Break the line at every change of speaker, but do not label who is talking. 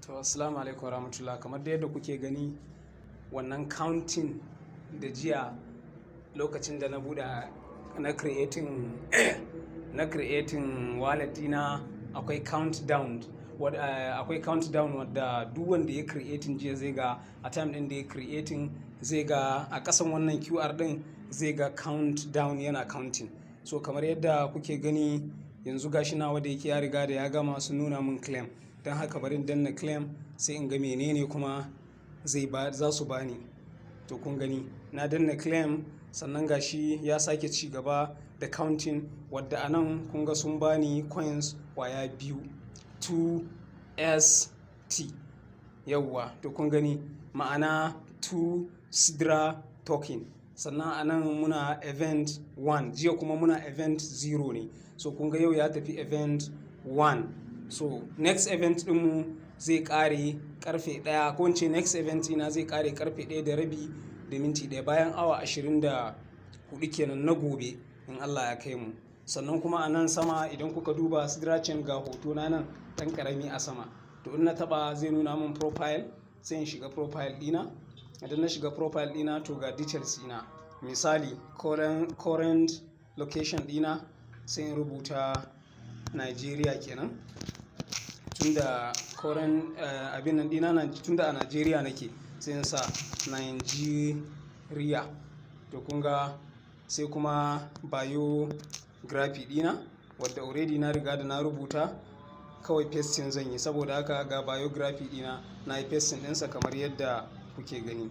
To assalamu alaikum warahmatullah. Kamar da yadda kuke gani wannan counting da jiya lokacin da na buɗe na creating wallet dina akwai countdown wadda duk wanda ya creating jiya zai ga a time din da ya creating zai ga a ƙasan wannan QR din zai ga countdown yana counting. So kamar yadda kuke gani yanzu gashi nawa da yake ya riga da ya gama su nuna mun claim. Don haka bari in danna claim sai in ga menene kuma za su bani. To kun gani na danna claim sannan gashi ya sake ci gaba da counting wadda anan kun ga sun bani coins kwaya biyu 2ST yawwa. To kun gani ma'ana 2 Sidra token. Sannan anan muna event 1 jiya kuma muna event 0 ne. So kun ga yau ya tafi event 1. So next event ɗinmu zai ƙare karfe 1 ko ince next event ina zai ƙare karfe 1:30 bayan awa 24 kenan na gobe in Allah ya kai mu. Sannan kuma a nan sama idan kuka duba Sidrachain ga hoto na nan ɗan ƙarami a sama. To in na taɓa zai nuna min profile sai in shiga profile ɗina. Idan na shiga profile ɗina to ga details ɗina. Misali current location ɗina sai in rubuta Nigeria kenan. Tunda current abin nan ɗina tunda a Nigeria nake sai in sa Nigeria. To kun ga sai kuma biography ɗina wadda already na riga da na rubuta kawai pasting zan yi saboda haka ga biography ɗina na yi pasting ɗinsa kamar yadda kuke gani.